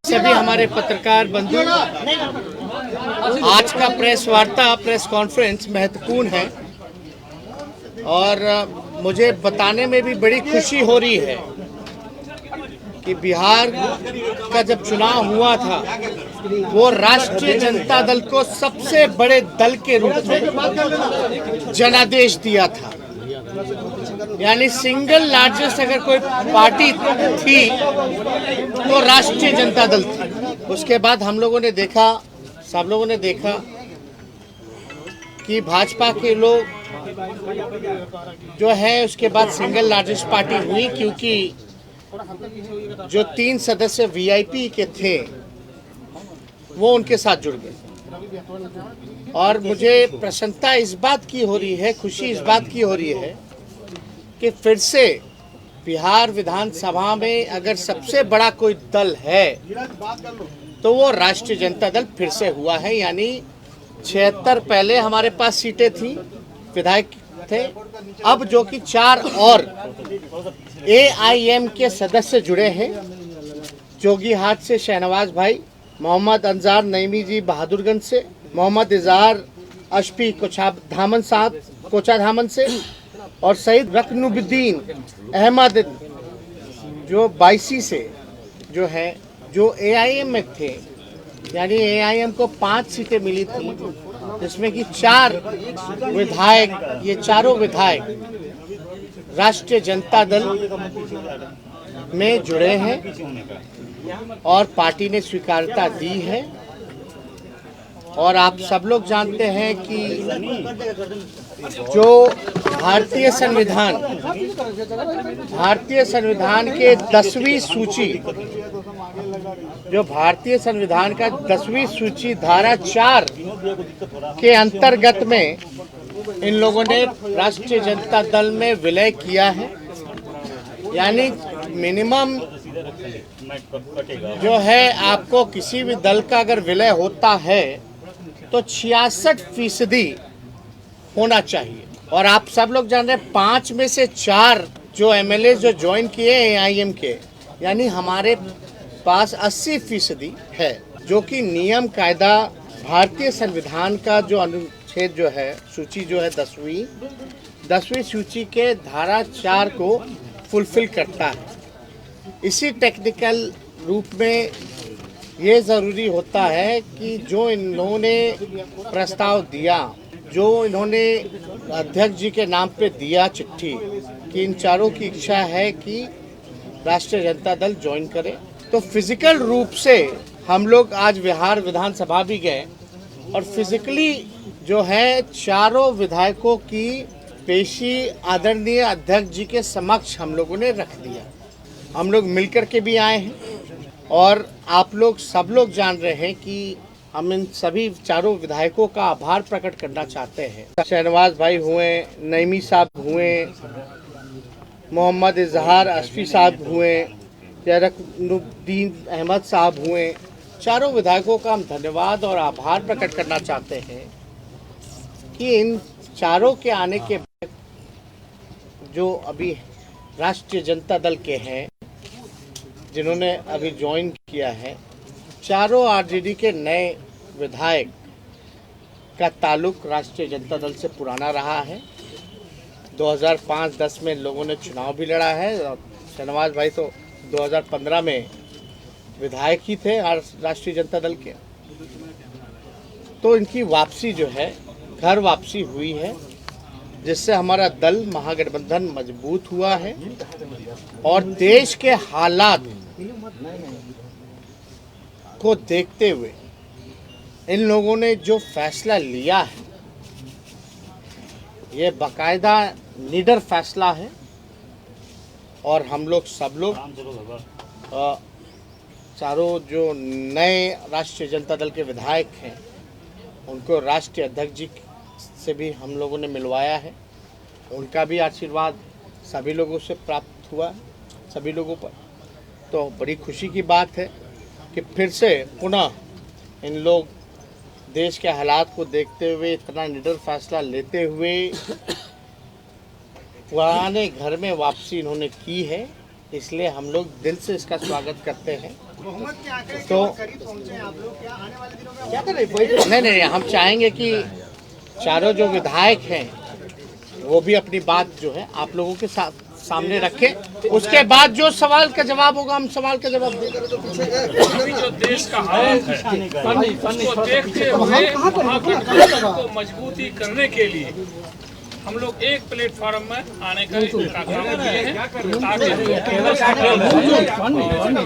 सभी हमारे पत्रकार बंधु, आज का प्रेस वार्ता, प्रेस कॉन्फ्रेंस महत्वपूर्ण है और मुझे बताने में भी बड़ी खुशी हो रही है कि बिहार का जब चुनाव हुआ था वो राष्ट्रीय जनता दल को सबसे बड़े दल के रूप में जनादेश दिया था। यानी सिंगल लार्जेस्ट अगर कोई पार्टी थी तो राष्ट्रीय जनता दल थी। उसके बाद हम लोगों ने देखा, सब लोगों ने देखा कि भाजपा के लोग जो है उसके बाद सिंगल लार्जेस्ट पार्टी हुई, क्योंकि जो 3 सदस्य वीआईपी के थे वो उनके साथ जुड़ गए। और मुझे प्रसन्नता इस बात की हो रही है, खुशी इस बात की हो रही है कि फिर से बिहार विधानसभा में अगर सबसे बड़ा कोई दल है तो वो राष्ट्रीय जनता दल फिर से हुआ है। यानी 76 पहले हमारे पास सीटें थी, विधायक थे, अब जो कि 4 और एआईएम के सदस्य जुड़े हैं। जोगीहाट से शहनवाज भाई, मोहम्मद अंजार नईमी जी बहादुरगंज से, मोहम्मद इजहार अशफी कोचाधामन साहब कोचाधामन से, और सईद रकनुद्दीन अहमद जो 22 से जो है, जो एआईएम में थे। यानी एआईएम को 5 सीटें मिली थी, जिसमें कि 4 विधायक, ये चारों विधायक राष्ट्रीय जनता दल में जुड़े हैं और पार्टी ने स्वीकारता दी है। और आप सब लोग जानते हैं कि जो भारतीय संविधान के 10वीं सूची, जो भारतीय संविधान का 10वीं सूची धारा 4 के अंतर्गत में इन लोगों ने राष्ट्रीय जनता दल में विलय किया है। यानी मिनिमम जो है, आपको किसी भी दल का अगर विलय होता है तो 66% होना चाहिए। और आप सब लोग जान रहे हैं 5 में से 4 जो एमएलए जो ज्वाइन किए एआईएम के, यानी हमारे पास 80% है, जो कि नियम कायदा भारतीय संविधान का जो अनुच्छेद जो है, सूची जो है 10वीं सूची के धारा 4 को फुलफिल करता है। इसी टेक्निकल रूप में ये ज़रूरी होता है कि जो इन्होंने प्रस्ताव दिया, जो इन्होंने अध्यक्ष जी के नाम पे दिया चिट्ठी, कि इन चारों की इच्छा है कि राष्ट्रीय जनता दल ज्वाइन करे, तो फिजिकल रूप से हम लोग आज बिहार विधानसभा भी गए और फिजिकली जो है चारों विधायकों की पेशी आदरणीय अध्यक्ष जी के समक्ष हम लोगों ने रख दिया। हम लोग मिलकर के भी आए हैं और आप लोग सब लोग जान रहे हैं कि हम इन सभी चारों विधायकों का आभार प्रकट करना चाहते हैं। शहनवाज भाई हुए, नईमी साहब हुए, मोहम्मद इजहार अशफी साहब हुए, रकनुद्दीन अहमद साहब हुए, चारों विधायकों का हम धन्यवाद और आभार प्रकट करना चाहते हैं कि इन चारों के आने के बाद जो अभी राष्ट्रीय जनता दल के हैं, जिन्होंने अभी ज्वाइन किया है, चारों आरजेडी के नए विधायक का ताल्लुक राष्ट्रीय जनता दल से पुराना रहा है। 2005-10 में लोगों ने चुनाव भी लड़ा है और शहनवाज भाई तो 2015 में विधायक ही थे राष्ट्रीय जनता दल के। तो इनकी वापसी जो है, घर वापसी हुई है, जिससे हमारा दल महागठबंधन मजबूत हुआ है। और देश के हालात को देखते हुए इन लोगों ने जो फैसला लिया है, ये बाकायदा लीडर फैसला है। और हम लोग सब लोग चारों जो नए राष्ट्रीय जनता दल के विधायक हैं, उनको राष्ट्रीय अध्यक्ष जी से भी हम लोगों ने मिलवाया है। उनका भी आशीर्वाद सभी लोगों से प्राप्त हुआ, सभी लोगों पर। तो बड़ी खुशी की बात है कि फिर से पुनः इन लोग देश के हालात को देखते हुए इतना निडर फैसला लेते हुए पुराने घर में वापसी इन्होंने की है। इसलिए हम लोग दिल से इसका स्वागत करते हैं। तो नहीं, हम चाहेंगे कि चारों जो विधायक हैं वो भी अपनी बात जो है आप लोगों के साथ सामने रखें। उसके बाद जो सवाल का जवाब होगा हम सवाल का जवाब देंगे। अभी जो देश का हालत है उसको देखते हुए महागठबंधन को मजबूती करने के लिए हम लोग एक प्लेटफॉर्म में आने का काम किए हैं ताकि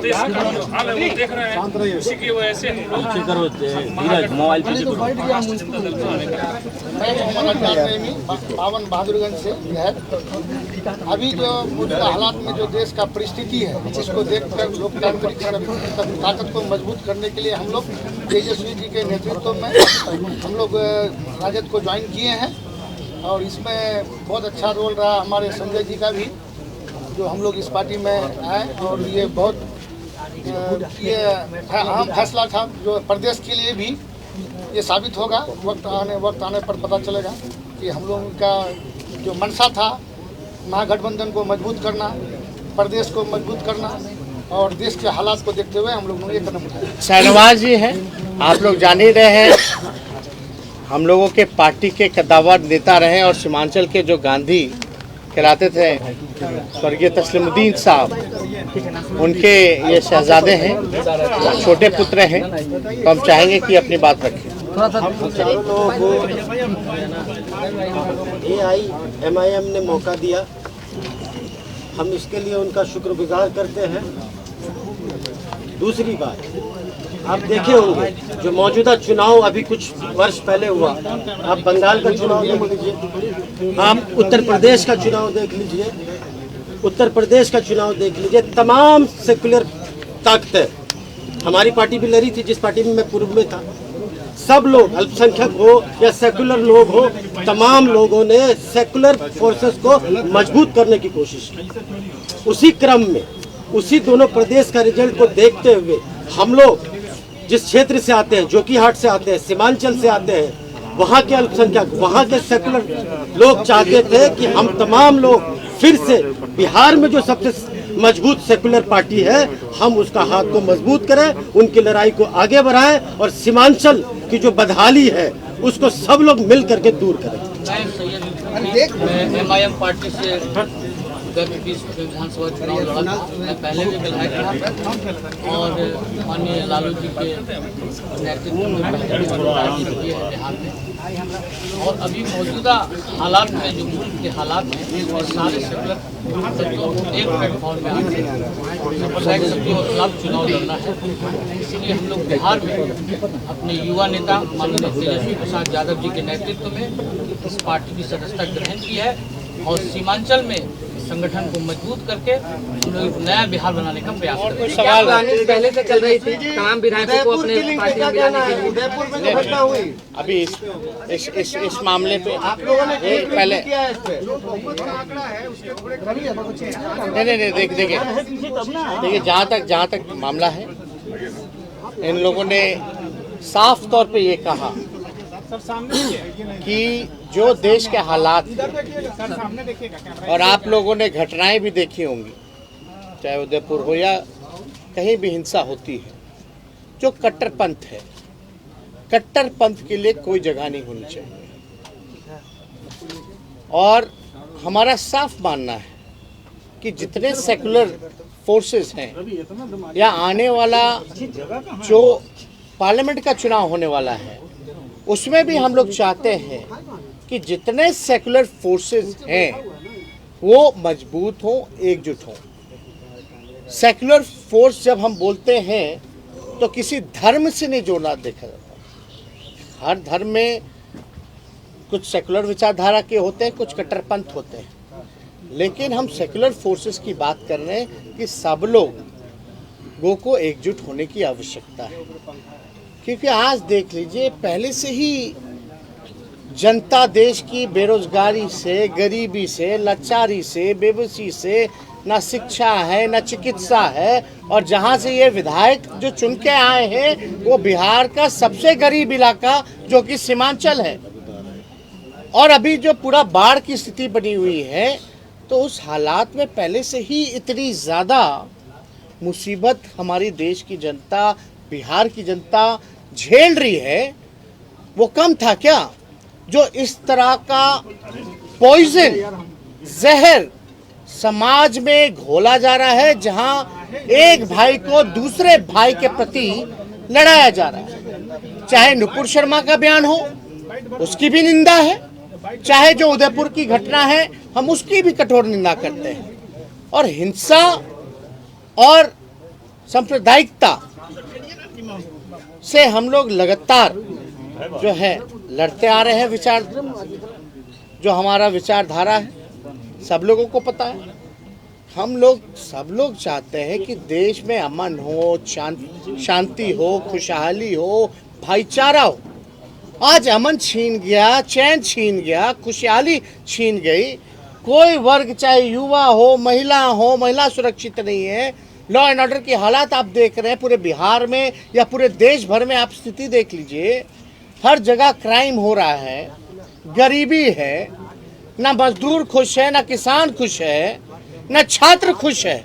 देश का जो हाल है वो देख रहे हैं। इसी की वजह से हम लोग पावन बहादुरगंज से अभी जो मौजूदा हालात में जो देश का परिस्थिति है जिसको देखकर लोकतांत्रिक ताकत को मजबूत करने के लिए हम लोग तेजस्वी जी के नेतृत्व में हम लोग राजद को ज्वाइन किए हैं और इसमें बहुत अच्छा रोल रहा हमारे संजय जी का भी, जो हम लोग इस पार्टी में आए और ये बहुत ये अहम फैसला था जो प्रदेश के लिए भी ये साबित होगा। वक्त आने पर पता चलेगा कि हम लोगों का जो मंशा था महागठबंधन को मजबूत करना, प्रदेश को मजबूत करना और देश के हालात को देखते हुए हम लोगों ने ये कदम उठाया। शहनवाज जी हैं, आप लोग जान ही रहे हैं, हम लोगों के पार्टी के कद्दावर नेता रहे और सीमांचल के जो गांधी कहलाते थे स्वर्गीय तस्लीमुद्दीन साहब, उनके ये शहजादे हैं, छोटे पुत्र हैं। तो हम चाहेंगे कि अपनी बात रखें। चारों लोगों को MIM ने मौका दिया, हम इसके लिए उनका शुक्रगुजार करते हैं। दूसरी बात, आप देखे होंगे जो मौजूदा चुनाव अभी कुछ वर्ष पहले हुआ, आप बंगाल का चुनाव देख लीजिए, आप उत्तर प्रदेश का चुनाव देख लीजिए, उत्तर प्रदेश का चुनाव देख लीजिए, तमाम सेकुलर ताकतें, हमारी पार्टी भी लड़ी थी जिस पार्टी में मैं पूर्व में था, सब लोग अल्पसंख्यक हो या सेकुलर लोग हो, तमाम लोगों ने सेकुलर फोर्सेस को मजबूत करने की कोशिश की। उसी क्रम में उसी दोनों प्रदेश का रिजल्ट को देखते हुए हम लोग जिस क्षेत्र से आते हैं, जोकीहाट से आते हैं, सीमांचल से आते हैं, वहाँ के अल्पसंख्यक, वहाँ के सेकुलर लोग चाहते थे कि हम तमाम लोग फिर से बिहार में जो सबसे मजबूत सेकुलर पार्टी है हम उसका हाथ को मजबूत करें, उनकी लड़ाई को आगे बढ़ाएं और सीमांचल की जो बदहाली है उसको सब लोग मिल करके दूर करें। MIM पार्टी से विधानसभा चुनाव लड़ा, मैं पहले भी विधायक था और माननीय लालू जी के नेतृत्व में पहले भी राजनीति की है बिहार में। और अभी मौजूदा हालात में जो मुल्क के हालात में सारे सेकुलर एक प्लेटफॉर्म में आके सामुदायिक शक्तियों के खिलाफ चुनाव लड़ना है। इसलिए हम लोग बिहार में अपने युवा नेता माननीय तेजस्वी प्रसाद यादव जी के नेतृत्व में इस पार्टी की सदस्यता ग्रहण की है और सीमांचल में संगठन को मजबूत करके हम लोग नया बिहार बनाने का प्रयास कर रहे हैं। सवाल पहले से चल रही थी तमाम विधायकों को अपने पार्टी में मिलाने के लिए। उदयपुर में जो घटना हुई अभी इस मामले पे आप लोगों ने पहले नहीं देखिए जहाँ तक मामला है, इन लोगों ने साफ तौर पे ये कहा कि जो देश के हालात और आप लोगों ने घटनाएं भी देखी होंगी, चाहे उदयपुर हो या कहीं भी हिंसा होती है, जो कट्टरपंथ है, कट्टरपंथ के लिए कोई जगह नहीं होनी चाहिए। और हमारा साफ मानना है कि जितने सेकुलर फोर्सेस हैं या आने वाला जो पार्लियामेंट का चुनाव होने वाला है उसमें भी हम लोग चाहते हैं कि जितने सेकुलर फोर्सेस हैं वो मजबूत हों, एकजुट हों। सेकुलर फोर्स जब हम बोलते हैं तो किसी धर्म से नहीं जोड़ना देखा जाता। हर धर्म में कुछ सेकुलर विचारधारा के होते हैं, कुछ कट्टरपंथ होते हैं, लेकिन हम सेकुलर फोर्सेस की बात कर रहे हैं कि सब लोगों को एकजुट होने की आवश्यकता है। क्योंकि आज देख लीजिए, पहले से ही जनता देश की बेरोजगारी से, गरीबी से, लाचारी से, बेबसी से, ना शिक्षा है ना चिकित्सा है, और जहां से ये विधायक जो चुन के आए हैं वो बिहार का सबसे गरीब इलाका जो कि सीमांचल है, और अभी जो पूरा बाढ़ की स्थिति बनी हुई है, तो उस हालात में पहले से ही इतनी ज़्यादा मुसीबत हमारी देश की जनता, बिहार की जनता झेल रही है, वो कम था क्या? जो इस तरह का पॉइजन, जहर समाज में घोला जा रहा है, जहां एक भाई को दूसरे भाई के प्रति लड़ाया जा रहा है। चाहे नुपुर शर्मा का बयान हो, उसकी भी निंदा है, चाहे जो उदयपुर की घटना है, हम उसकी भी कठोर निंदा करते हैं। और हिंसा और सांप्रदायिकता से हम लोग लगातार जो है लड़ते आ रहे हैं। विचार जो हमारा विचारधारा है, सब लोगों को पता है। सब लोग चाहते हैं कि देश में अमन हो, शांति हो, खुशहाली हो, भाईचारा हो। आज अमन छीन गया, चैन छीन गया, खुशहाली छीन गई। कोई वर्ग, चाहे युवा हो, महिला सुरक्षित नहीं है। लॉ एंड ऑर्डर की हालात आप देख रहे हैं पूरे बिहार में या पूरे देश भर में। आप स्थिति देख लीजिए, हर जगह क्राइम हो रहा है, गरीबी है, ना मजदूर खुश है, ना किसान खुश है, ना छात्र खुश है।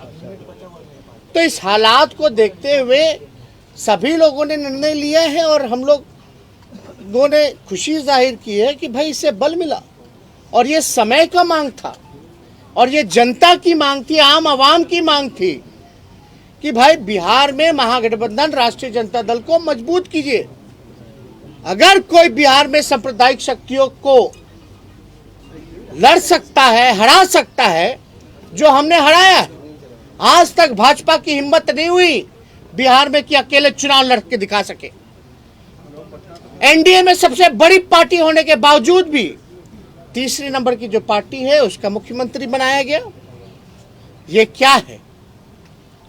तो इस हालात को देखते हुए सभी लोगों ने निर्णय लिया है और हम लोगों ने खुशी जाहिर की है कि भाई इससे बल मिला। और ये समय का मांग था और ये जनता की मांग थी, आम आवाम की मांग थी कि भाई बिहार में महागठबंधन राष्ट्रीय जनता दल को मजबूत कीजिए। अगर कोई बिहार में सांप्रदायिक शक्तियों को लड़ सकता है, हरा सकता है, जो हमने हराया है। आज तक भाजपा की हिम्मत नहीं हुई बिहार में कि अकेले चुनाव लड़ के दिखा सके। एनडीए में सबसे बड़ी पार्टी होने के बावजूद भी तीसरे नंबर की जो पार्टी है उसका मुख्यमंत्री बनाया गया। ये क्या है?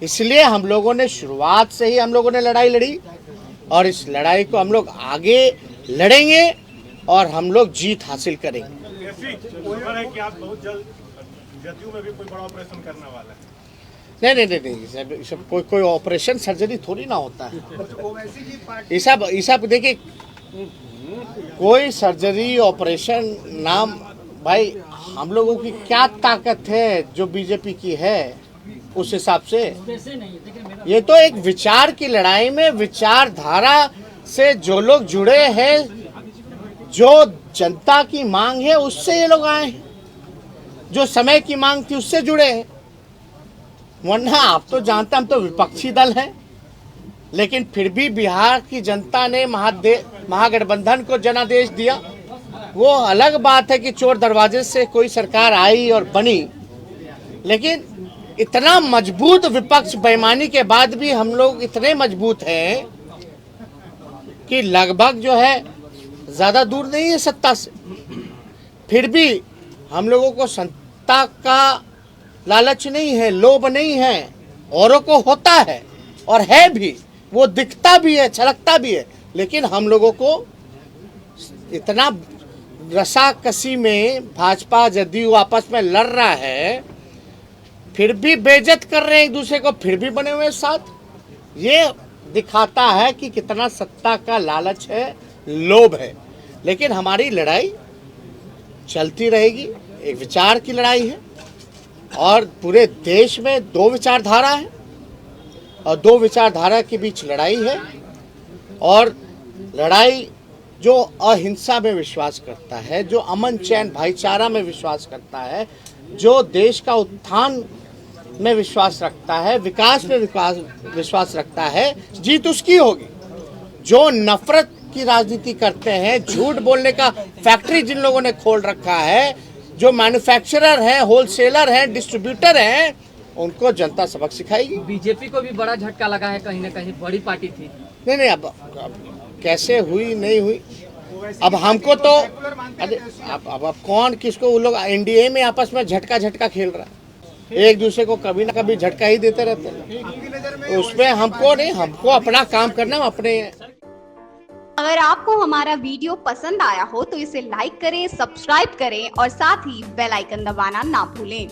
इसलिए हम लोगों ने शुरुआत से ही लड़ाई लड़ी और इस लड़ाई को हम लोग आगे लड़ेंगे और हम लोग जीत हासिल करेंगे। कि आप बहुत जल्द जदयू में भी कोई बड़ा ऑपरेशन करने वाला है। नहीं, सब कोई ऑपरेशन सर्जरी थोड़ी ना होता है। ये सब देखिए, कोई सर्जरी ऑपरेशन नाम, भाई हम लोगों की क्या ताकत है जो बीजेपी की है उस हिसाब से। ये तो एक विचार की लड़ाई में विचारधारा से जो लोग जुड़े हैं, जो जनता की मांग है उससे ये लोग आए हैं, जो समय की मांग थी उससे जुड़े हैं। वरना आप तो जानते हैं हम तो विपक्षी दल हैं, लेकिन फिर भी बिहार की जनता ने महागठबंधन को जनादेश दिया। वो अलग बात है कि चोर दरवाजे से कोई सरकार आई और बनी, लेकिन इतना मजबूत विपक्ष बेईमानी के बाद भी हम लोग इतने मजबूत हैं कि लगभग जो है ज्यादा दूर नहीं है सत्ता से। फिर भी हम लोगों को सत्ता का लालच नहीं है, लोभ नहीं है। औरों को होता है और है भी, वो दिखता भी है, छलकता भी है, लेकिन हम लोगों को इतना रसाकसी में भाजपा जदयू आपस में लड़ रहा है, फिर भी बेइज्जत कर रहे हैं एक दूसरे को, फिर भी बने हुए साथ। ये दिखाता है कि कितना सत्ता का लालच है, लोभ है। लेकिन हमारी लड़ाई चलती रहेगी। एक विचार की लड़ाई है और पूरे देश में दो विचारधारा है और दो विचारधारा के बीच लड़ाई है। और लड़ाई जो अहिंसा में विश्वास करता है, जो अमन चैन भाईचारा में विश्वास करता है, जो देश का उत्थान में विश्वास रखता है, विकास में विश्वास रखता है, जीत उसकी होगी। जो नफरत की राजनीति करते हैं, झूठ बोलने का फैक्ट्री जिन लोगों ने खोल रखा है, जो मैन्युफैक्चरर हैं, होलसेलर हैं, डिस्ट्रीब्यूटर हैं, उनको जनता सबक सिखाएगी। बीजेपी को भी बड़ा झटका लगा है, कहीं ना कहीं बड़ी पार्टी थी। नहीं, अब कैसे हुई नहीं हुई, अब हमको तो अब कौन किसको, वो लोग एनडीए में आपस में झटका खेल रहा है, एक दूसरे को कभी ना कभी झटका ही देते रहते हैं। उसमें हमको नहीं, हमको अपना काम करना अपने। अगर आपको हमारा वीडियो पसंद आया हो तो इसे लाइक करें, सब्सक्राइब करें और साथ ही बेल आइकन दबाना ना भूलें।